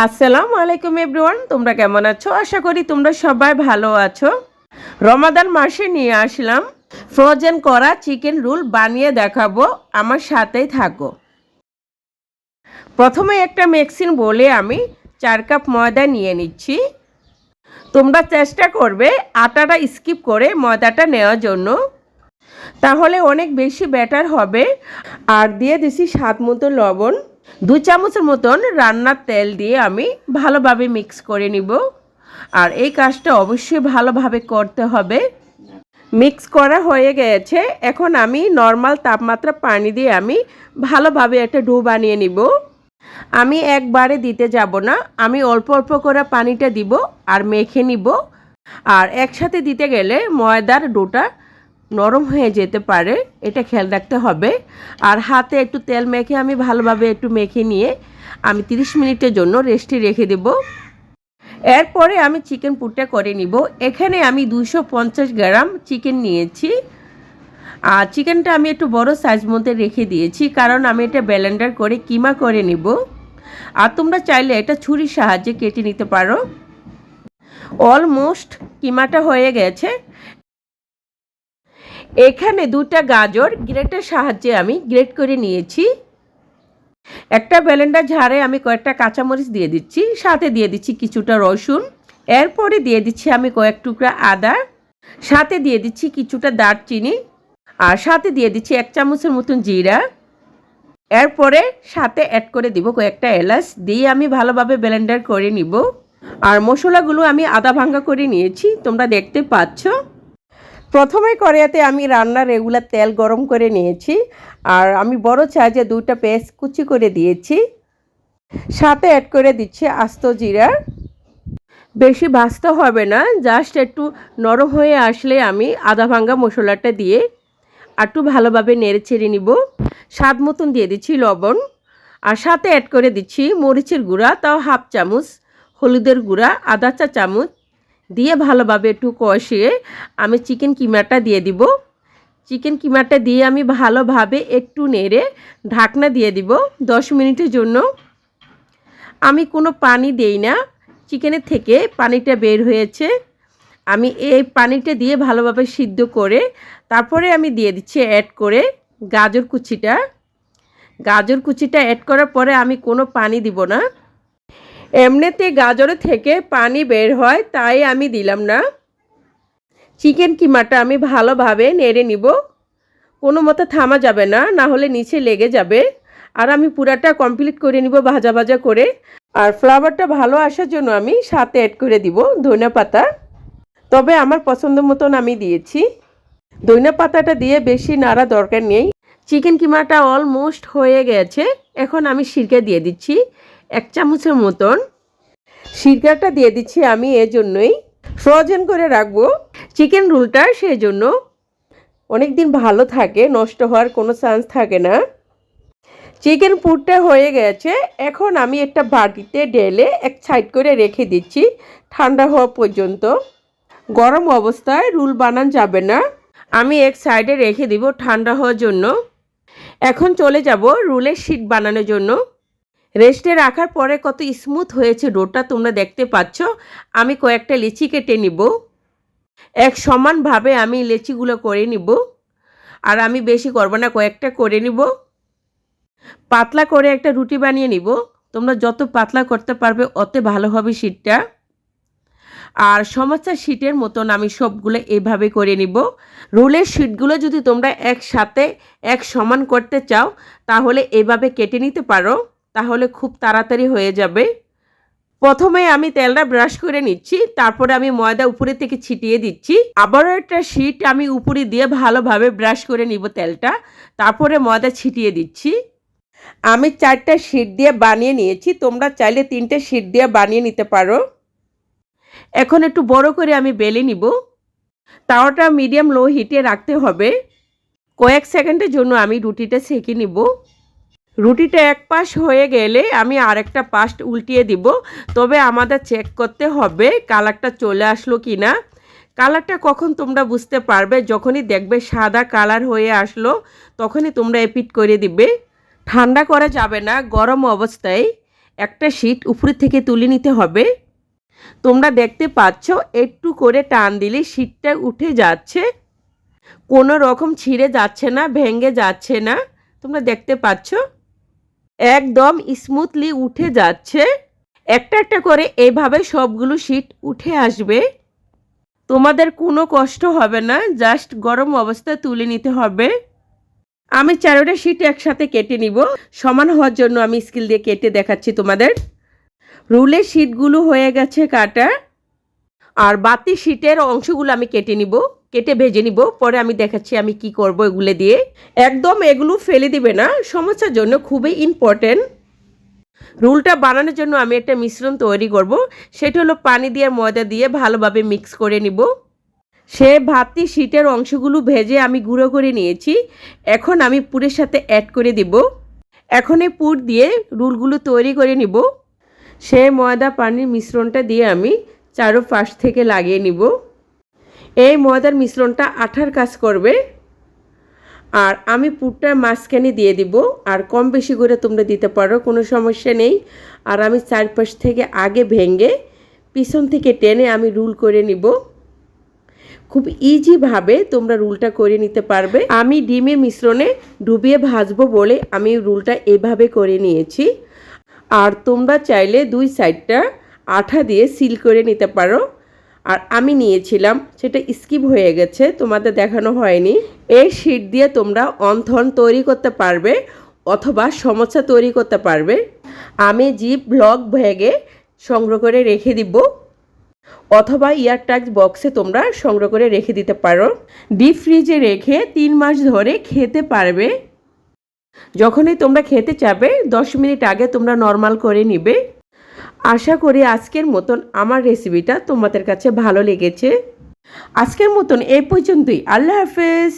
আসসালামু আলাইকুম এভরিওয়ান, তোমরা কেমন আছো? আশা করি তোমরা সবাই ভালো আছো। রমাদান মাসে নিয়ে আসলাম ফ্রোজেন করা চিকেন রোল বানিয়ে দেখাবো, আমার সাথেই থাকো। প্রথমে একটা মিক্সিং বোলে আমি 4 কাপ ময়দা নিয়ে নিচ্ছি। তোমরা চেষ্টা করবে আটাটা স্কিপ করে ময়দাটা নেওয়ার জন্য, তাহলে অনেক বেশি ব্যাটার হবে। আর দিয়ে দিছি স্বাদ মতো লবণ, 2 চামচের মতন রান্নার তেল দিয়ে আমি ভালোভাবে মিক্স করে নিব। আর এই কাজটা অবশ্যই ভালোভাবে করতে হবে। মিক্স করা হয়ে গেছে, এখন আমি নর্মাল তাপমাত্রা পানি দিয়ে আমি ভালোভাবে একটা ডো বানিয়ে নিব। আমি একবারে দিতে যাব না, আমি অল্প অল্প করে পানিটা দিব আর মেখে নিব। আর একসাথে দিতে গেলে ময়দার ডোটা নরম হয়ে যেতে পারে, এটা খেয়াল রাখতে হবে। আর হাতে একটু তেল মেখে আমি ভালোভাবে একটু মেখে নিয়ে আমি 30 মিনিটের জন্য রেস্টে রেখে দেব। এরপরে আমি চিকেন পুরটা করে নিব। এখানে আমি 250 গ্রাম চিকেন নিয়েছি। আর চিকেনটা আমি একটু বড় সাইজ মধ্যে রেখে দিয়েছি, কারণ আমি এটা ব্লেন্ডার করে কিমা করে নিব। আর তোমরা চাইলে এটা ছুরির সাহায্যে কেটে নিতে পারো। অলমোস্ট কিমাটা হয়ে গেছে। এখানে 2টা গাজর গ্রেটের সাহায্যে আমি গ্রেট করে নিয়েছি। একটা ব্লেন্ডার ঝাড়ে আমি কয়েকটা কাঁচামরিচ দিয়ে দিচ্ছি, সাথে দিয়ে দিচ্ছি কিছুটা রসুন। এরপরে দিয়ে দিচ্ছি আমি কয়েক টুকরা আদা, সাথে দিয়ে দিচ্ছি কিছুটা দারচিনি, আর সাথে দিয়ে দিচ্ছি 1 চামচের মতন জিরা। এরপরে সাথে অ্যাড করে দিব কয়েকটা এলাচ, দিয়ে আমি ভালোভাবে ব্লেন্ডার করে নিব। আর মশলাগুলো আমি আদা ভাঙ্গা করে নিয়েছি, তোমরা দেখতে পাচ্ছ। প্রথমে কড়াইতে আমি রান্নার রেগুলার তেল গরম করে নিয়েছি। আর আমি বড় সাইজে 2টা পেঁয়াজ কুচি করে দিয়েছি, সাথে অ্যাড করে দিচ্ছি আস্ত জিরা। বেশি ভাজতে হবে না, জাস্ট একটু নরম হয়ে আসলে আমি আদা ভাঙ্গা মশলাটা দিয়ে একটু ভালোভাবে নেড়ে ছেড়ে নিব। স্বাদ মতন দিয়ে দিচ্ছি লবণ, আর সাথে অ্যাড করে দিচ্ছি মরিচের গুঁড়া, তাও 1/2 চামচ, হলুদের গুঁড়া আধা চা চামচ দিয়ে ভালোভাবে একটু কষিয়ে আমি চিকেন কিমাটা দিয়ে দিব। চিকেন কিমাটা দিয়ে আমি ভালোভাবে একটু নেড়ে ঢাকনা দিয়ে দিব 10 মিনিটের জন্য। আমি কোনো পানি দেই না, চিকেনের থেকে পানিটা বের হয়েছে। আমি এই পানিটা দিয়ে ভালোভাবে সিদ্ধ করে তারপরে আমি দিয়ে দিচ্ছি অ্যাড করে গাজর কুচিটা। গাজর কুচিটা অ্যাড করার পরে আমি কোনো পানি দিব না। এমনিতে গাজরের থেকে পানি বের হয়, তাই আমি দিলাম না। চিকেন কিমাটা আমি ভালোভাবে নেড়ে নিব, কোনো মতে থামা যাবে না, না হলে নিচে লেগে যাবে। আর আমি পুরাটা কমপ্লিট করে নিব ভাজা ভাজা করে। আর ফ্লেভারটা ভালো আসার জন্য আমি সাথে অ্যাড করে দিব ধনিয়া পাতা, তবে আমার পছন্দ মতন আমি দিয়েছি। ধনিয়া পাতাটা দিয়ে বেশি নাড়া দরকার নেই। চিকেন কিমাটা অলমোস্ট হয়ে গেছে, এখন আমি সিরকা দিয়ে দিচ্ছি 1 চামচের মতন। সিরকাটা দিয়ে দিচ্ছি আমি এজন্যই ফ্রোজেন করে রাখবো চিকেন রোলটা, সেই জন্য অনেক দিন ভালো থাকে, নষ্ট হওয়ার কোনো চান্স থাকে না। চিকেন পুরটা হয়ে গেছে, এখন আমি একটা বাটিতে ঢেলে এক সাইড করে রেখে দিচ্ছি ঠান্ডা হওয়া পর্যন্ত। গরম অবস্থায় রোল বানান যাবে না, আমি এক সাইডে রেখে দিব ঠান্ডা হওয়ার জন্য। এখন চলে যাব রোলের শিট বানানোর জন্য। রেস্টে রাখার পরে কত স্মুথ হয়েছে ডোটা তোমরা দেখতে পাচ্ছ। আমি কয়েকটা লিচি কেটে নিব, এক সমানভাবে আমি লেচিগুলো করে নিব। আর আমি বেশি করব না, কয়েকটা করে নিব। পাতলা করে একটা রুটি বানিয়ে নিব। তোমরা যত পাতলা করতে পারবে অত ভালো হবে শীটটা। আর সমস্যা শীটের মতন আমি সবগুলো এইভাবে করে নিব। রোলের শীটগুলো যদি তোমরা একসাথে এক সমান করতে চাও তাহলে এভাবে কেটে নিতে পারো, তাহলে খুব তাড়াতাড়ি হয়ে যাবে। প্রথমে আমি তেলটা ব্রাশ করে নিচ্ছি, তারপরে আমি ময়দা উপরে থেকে ছিটিয়ে দিচ্ছি। আবারও একটা শীট আমি উপরে দিয়ে ভালোভাবে ব্রাশ করে নিব তেলটা, তারপরে ময়দা ছিটিয়ে দিচ্ছি। আমি 4টা শীট দিয়ে বানিয়ে নিয়েছি, তোমরা চাইলে 3টে শীট দিয়ে বানিয়ে নিতে পারো। এখন একটু বড় করে আমি বেলে নিব। তাওয়াটা মিডিয়াম লো হিটে রাখতে হবে। কয়েক সেকেন্ডের জন্য আমি রুটিটা সেঁকে নিব। রুটিটা এক পাশ হয়ে গেলে আমি আরেকটা পাশ উল্টিয়ে দিব, তবে আমাদের চেক করতে হবে কালারটা চলে আসলো কি না। কালারটা কখন তোমরা বুঝতে পারবে, যখনই দেখবে সাদা কালার হয়ে আসলো তখনই তোমরা এপিট করে দিবে। ঠান্ডা করা যাবে না, গরম অবস্থায় একটা শীট উপরে থেকে তুলে নিতে হবে। তোমরা দেখতে পাচ্ছ একটু করে টান দিলে শীটটা উঠে যাচ্ছে, কোনো রকম ছিঁড়ে যাচ্ছে না, ভেঙে যাচ্ছে না। তোমরা দেখতে পাচ্ছ একদম স্মুথলি উঠে যাচ্ছে। একটা একটা করে এইভাবে সবগুলো শীট উঠে আসবে। তোমাদের কোনো কষ্ট হবে না, জাস্ট গরম অবস্থায় তুলে নিতে হবে। আমি 4টা শীট একসাথে কেটে নিব। সমান হওয়ার জন্য আমি স্কেল দিয়ে কেটে দেখাচ্ছি তোমাদের। রুলের শীটগুলো হয়ে গেছে কাটা, আর বাতি শীটের অংশগুলো আমি কেটে নিব, কেটে ভেজে নিব। পরে আমি দেখাচ্ছি আমি কি করব এগুলো দিয়ে। একদম এগুলো ফেলে দিবে না, সমস্যার জন্য খুবই ইম্পর্টেন্ট। রুলটা বানানোর জন্য আমি একটা মিশ্রণ তৈরি করব। সেটা হলো পানি দিয়ে ময়দা দিয়ে ভালোভাবে মিক্স করে নিব। সে ভাতি শীটের অংশগুলো ভেজে আমি গুঁড়ো করে নিয়েছি। এখন আমি পুরের সাথে অ্যাড করে দিব। এখন এই পুর দিয়ে রুলগুলো তৈরি করে নিব। সে ময়দা পানির মিশ্রণটা দিয়ে আমি চারোপাশ থেকে লাগিয়ে নিব। এই ময়দার মিশ্রণটা আঠার কাজ করবে। আর আমি পুরটার মাঝখানে দিয়ে দিব, আর কম বেশি করে তোমরা দিতে পারো, কোনো সমস্যা নেই। আর আমি চারপাশ থেকে আগে ভেঙে পিছন থেকে টেনে আমি রুল করে নিব। খুব ইজিভাবে তোমরা রুলটা করে নিতে পারবে। আমি ডিমের মিশ্রণে ডুবিয়ে ভাজবো বলে আমি রুলটা এভাবে করে নিয়েছি। আর তোমরা চাইলে দুই সাইডটা আঠা দিয়ে সিল করে নিতে পারো। আর আমি নিয়েছিলাম, সেটা স্কিপ হয়ে গেছে, তোমাদের দেখানো হয়নি। এই শীট দিয়ে তোমরা অন্থন তৈরি করতে পারবে অথবা সমস্যা তৈরি করতে পারবে। আমি জিপ ব্লক ব্যাগে সংগ্রহ করে রেখে দিব, অথবা এয়ারটাইট বক্সে তোমরা সংগ্রহ করে রেখে দিতে পারো। ডিপ ফ্রিজে রেখে 3 মাস ধরে খেতে পারবে। যখনই তোমরা খেতে চাবে 10 মিনিট আগে তোমরা নর্মাল করে নিবে। আশা করি আজকের মতন আমার রেসিপিটা তোমাদের কাছে ভালো লেগেছে। আজকের মতন এই পর্যন্তই। আল্লাহ হাফেজ।